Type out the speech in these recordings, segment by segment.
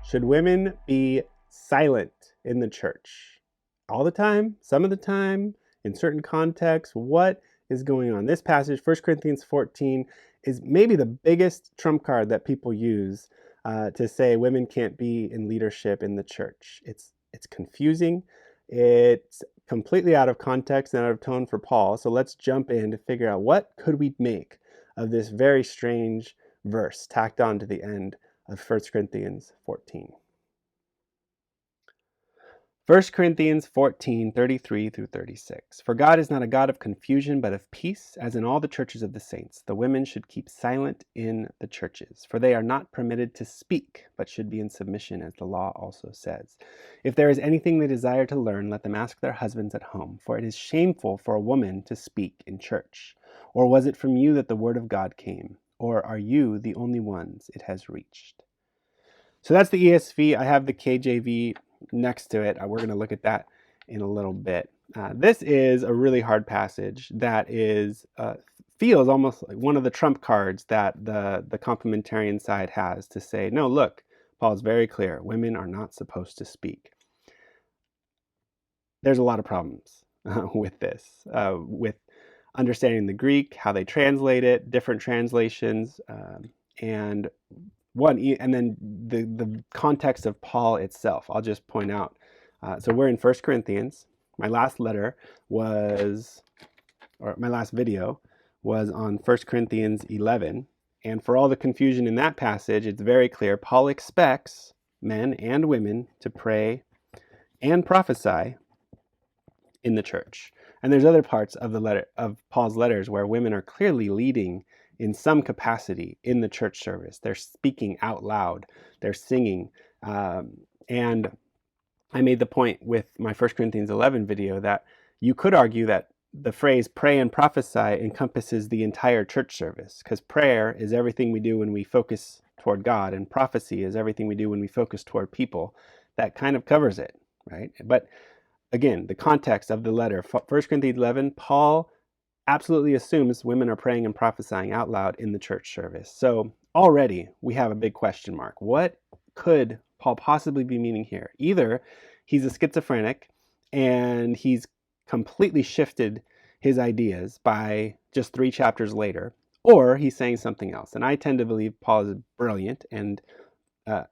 Should women be silent in the church? All the time? Some of the time? In certain contexts? What is going on? This passage, 1 Corinthians 14, is maybe the biggest trump card that people use to say women can't be in leadership in the church. It's confusing. It's completely out of context and out of tone for Paul. So let's jump in to figure out what could we make of this very strange verse tacked on to the end of 1 Corinthians 14. 1 Corinthians 14, 33 through 36. For God is not a God of confusion, but of peace, as in all the churches of the saints. The women should keep silent in the churches, for they are not permitted to speak, but should be in submission, as the law also says. If there is anything they desire to learn, let them ask their husbands at home, for it is shameful for a woman to speak in church. Or was it from you that the word of God came? Or are you the only ones it has reached? So that's the ESV. I have the KJV next to it. We're going to look at that in a little bit. This is a really hard passage that feels almost like one of the trump cards that the complementarian side has to say, no, look, Paul's very clear. Women are not supposed to speak. There's a lot of problems with this, with understanding the Greek, how they translate it, different translations, and then the context of Paul itself. I'll just point out. So we're in 1 Corinthians. My last video was on 1 Corinthians 11. And for all the confusion in that passage, it's very clear. Paul expects men and women to pray and prophesy in the church. And there's other parts of Paul's letters where women are clearly leading in some capacity in the church service. They're speaking out loud. They're singing. And I made the point with my 1 Corinthians 11 video that you could argue that the phrase pray and prophesy encompasses the entire church service, because prayer is everything we do when we focus toward God, and prophecy is everything we do when we focus toward people. That kind of covers it, right? But again, the context of the letter, 1 Corinthians 11, Paul absolutely assumes women are praying and prophesying out loud in the church service. So already we have a big question mark. What could Paul possibly be meaning here? Either he's a schizophrenic and he's completely shifted his ideas by just 3 chapters later, or he's saying something else. And I tend to believe Paul is brilliant and a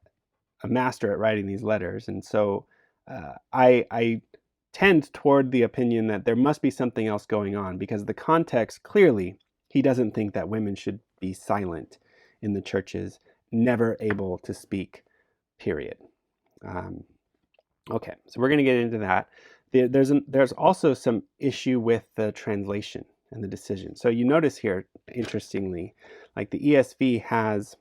master at writing these letters. And so I tend toward the opinion that there must be something else going on, because the context, clearly, he doesn't think that women should be silent in the churches, never able to speak, period. Okay, so we're going to get into that. There's also some issue with the translation and the decision. So you notice here, interestingly, like the ESV has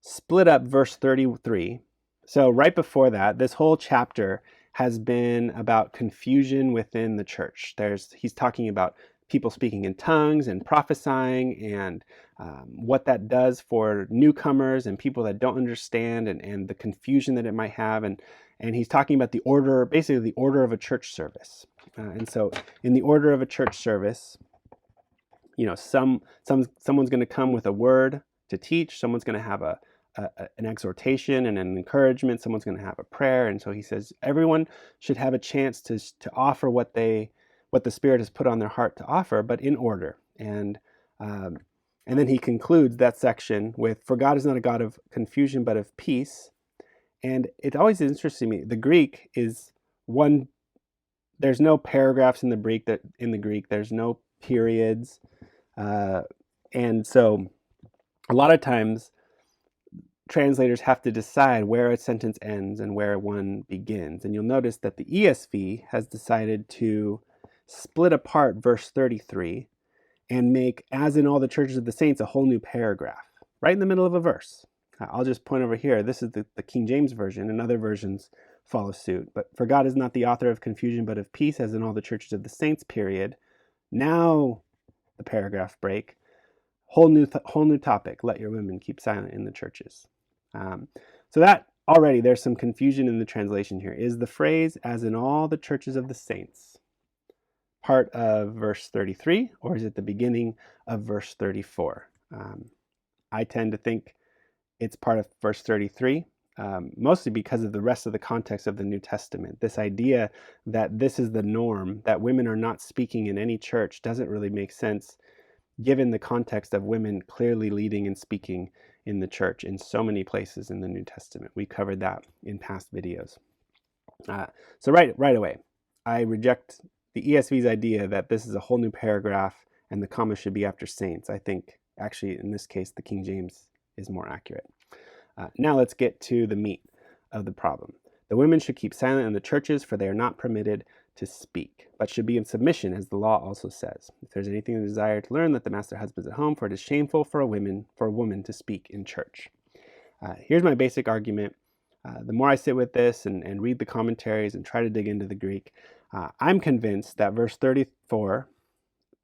split up verse 33. So right before that, this whole chapter has been about confusion within the church. He's talking about people speaking in tongues and prophesying, and what that does for newcomers and people that don't understand, and the confusion that it might have. And he's talking about the order, basically the order of a church service. And so in the order of a church service, someone's going to come with a word to teach. Someone's going to have an exhortation and an encouragement. Someone's going to have a prayer. And so he says everyone should have a chance to offer what the Spirit has put on their heart to offer, but in order. And then he concludes that section with, for God is not a God of confusion, but of peace. And it always interests me. The Greek is one. There's no paragraphs in the Greek. There's no periods. And so a lot of times translators have to decide where a sentence ends and where one begins. And you'll notice that the ESV has decided to split apart verse 33 and make, as in all the churches of the saints, a whole new paragraph right in the middle of a verse. I'll just point over here. This is the King James Version, and other versions follow suit. But for God is not the author of confusion, but of peace, as in all the churches of the saints, period. Now the paragraph break. Whole new topic. Let your women keep silent in the churches. So that already there's some confusion in the translation here. Is the phrase "as in all the churches of the saints" part of verse 33, or is it the beginning of verse 34? I tend to think it's part of verse 33, mostly because of the rest of the context of the New Testament. This idea that this is the norm, that women are not speaking in any church, doesn't really make sense given the context of women clearly leading and speaking in the church in so many places in the New Testament. We covered that in past videos. So right away, I reject the ESV's idea that this is a whole new paragraph and the comma should be after saints. I think actually in this case the King James is more accurate. Now let's get to the meat of the problem. The women should keep silent in the churches, for they are not permitted to speak, but should be in submission, as the law also says. If there's anything to desire to learn, let them ask their husbands at home, for it is shameful for a woman to speak in church. Here's my basic argument. The more I sit with this and read the commentaries and try to dig into the Greek, I'm convinced that verse 34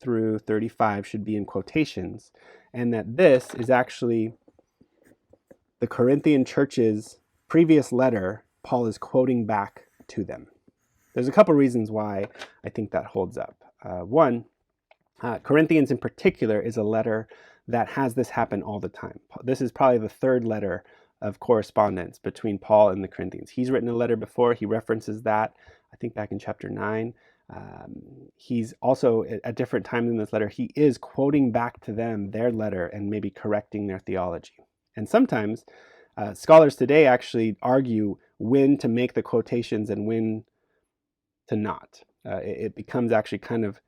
through 35 should be in quotations, and that this is actually the Corinthian church's previous letter. Paul is quoting back to them. There's a couple reasons why I think that holds up. One, Corinthians in particular is a letter that has this happen all the time. This is probably the third letter of correspondence between Paul and the Corinthians. He's written a letter before. He references that, I think back in chapter 9. He's also, at different times in this letter, he is quoting back to them their letter and maybe correcting their theology. And sometimes scholars today actually argue when to make the quotations and when to not. It becomes actually kind of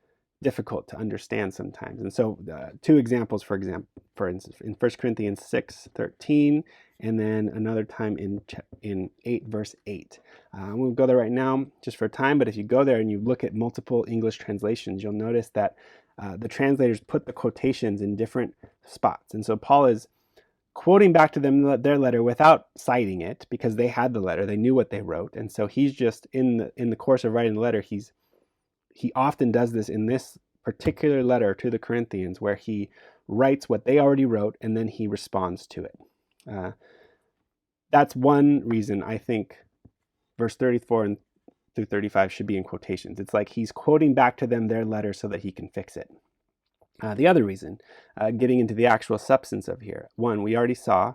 difficult to understand sometimes. And so two examples, for instance, in 1 Corinthians 6:13, and then another time in 8 verse 8. We'll go there right now just for time, but if you go there and you look at multiple English translations, you'll notice that the translators put the quotations in different spots. And so Paul is quoting back to them their letter without citing it, because they had the letter, they knew what they wrote, and so he's just in the course of writing the letter, he often does this in this particular letter to the Corinthians, where he writes what they already wrote and then he responds to it. That's one reason I think verse 34 through 35 should be in quotations. It's like he's quoting back to them their letter so that he can fix it. The other reason, getting into the actual substance of here, one, we already saw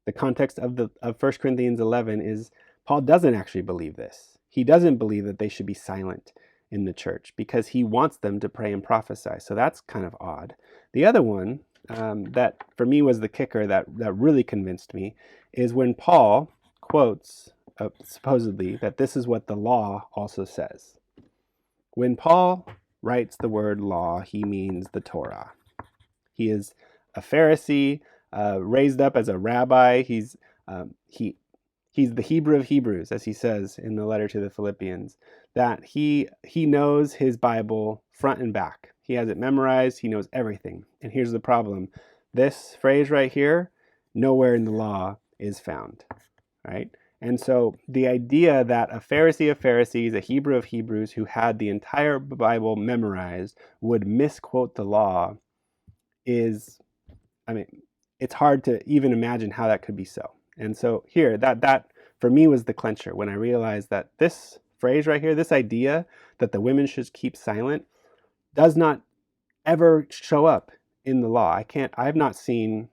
the context of 1 Corinthians 11 is Paul doesn't actually believe this. He doesn't believe that they should be silent in the church because he wants them to pray and prophesy. So that's kind of odd. The other one that for me was the kicker that really convinced me is when Paul quotes supposedly that this is what the law also says. When Paul writes the word law, he means the Torah. He is a Pharisee, raised up as a rabbi. He's the Hebrew of Hebrews, as he says in the letter to the Philippians, that he knows his Bible front and back. He has it memorized. He knows everything. And here's the problem. This phrase right here, nowhere in the law is found, right? And so the idea that a Pharisee of Pharisees, a Hebrew of Hebrews, who had the entire Bible memorized would misquote the law is, it's hard to even imagine how that could be so. And so here, that for me was the clincher when I realized that this phrase right here, this idea that the women should keep silent, does not ever show up in the law. I have not seen.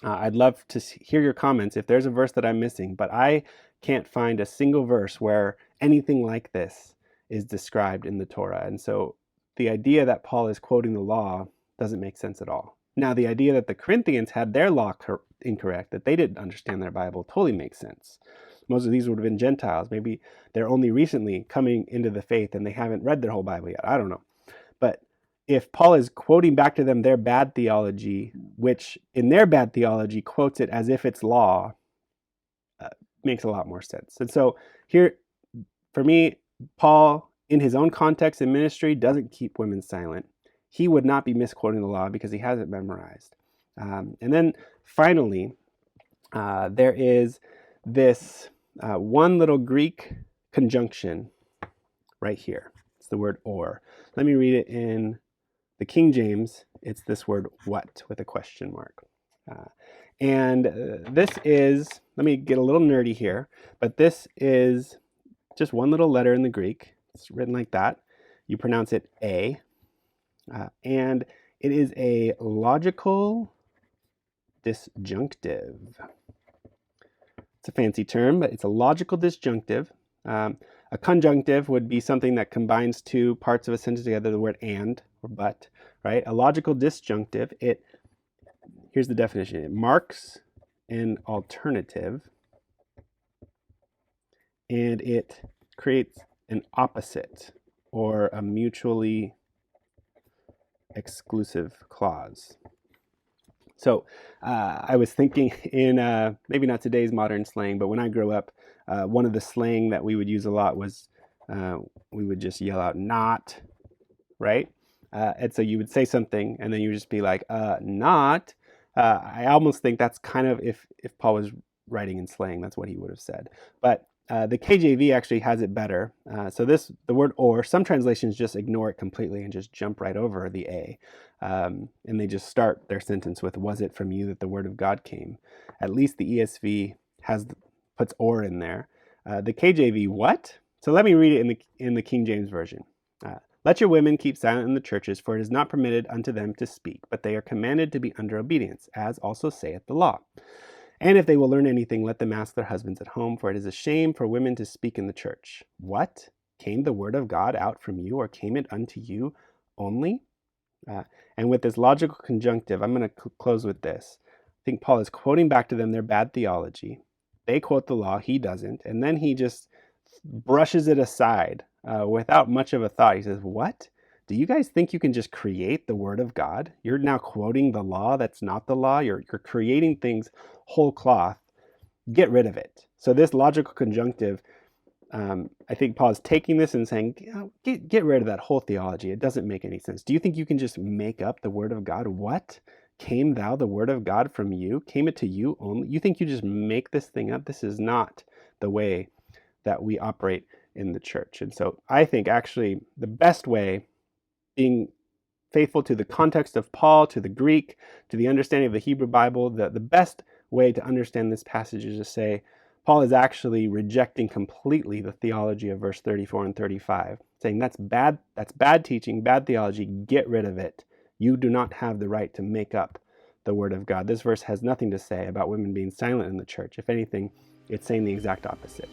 I'd love to hear your comments if there's a verse that I'm missing, but I can't find a single verse where anything like this is described in the Torah. And so the idea that Paul is quoting the law doesn't make sense at all. Now, the idea that the Corinthians had their law incorrect, that they didn't understand their Bible, totally makes sense. Most of these would have been Gentiles. Maybe they're only recently coming into the faith and they haven't read their whole Bible yet. I don't know. But if Paul is quoting back to them their bad theology, which in their bad theology quotes it as if it's law, makes a lot more sense. And so here, for me, Paul, in his own context and ministry, doesn't keep women silent. He would not be misquoting the law because he has it memorized. And then finally, there is this one little Greek conjunction right here. It's the word or. Let me read it in the King James. It's this word what with a question mark. This is, let me get a little nerdy here, but this is just one little letter in the Greek. It's written like that. You pronounce it A. And it is a logical disjunctive. It's a fancy term, but it's a logical disjunctive. A conjunctive would be something that combines two parts of a sentence together, the word and or but, right? A logical disjunctive, here's the definition. It marks an alternative and it creates an opposite or a mutually exclusive clause. So I was thinking in maybe not today's modern slang, but when I grew up, one of the slang that we would use a lot was we would just yell out "not," right? And so you would say something, and then you would just be like "not." I almost think that's kind of if Paul was writing in slang, that's what he would have said. But the KJV actually has it better. So the word "or," some translations just ignore it completely and just jump right over the "a." And they just start their sentence with, "Was it from you that the word of God came?" At least the ESV puts "or" in there. The KJV, what? So let me read it in the King James Version. Let your women keep silent in the churches, for it is not permitted unto them to speak, but they are commanded to be under obedience, as also saith the law. And if they will learn anything, let them ask their husbands at home, for it is a shame for women to speak in the church. What? Came the word of God out from you, or came it unto you only? And with this logical conjunctive, I'm going to close with this. I think Paul is quoting back to them their bad theology. They quote the law, he doesn't, and then he just brushes it aside without much of a thought. He says, what? Do you guys think you can just create the word of God? You're now quoting the law that's not the law. You're creating things whole cloth. Get rid of it. So this logical conjunctive, I think Paul is taking this and saying, get rid of that whole theology. It doesn't make any sense. Do you think you can just make up the word of God? What? Came thou the word of God from you? Came it to you only? You think you just make this thing up? This is not the way that we operate in the church. And so I think actually the best way, being faithful to the context of Paul, to the Greek, to the understanding of the Hebrew Bible, the best way to understand this passage is to say, Paul is actually rejecting completely the theology of verse 34 and 35, saying that's bad teaching, bad theology, get rid of it. You do not have the right to make up the word of God. This verse has nothing to say about women being silent in the church. If anything, it's saying the exact opposite.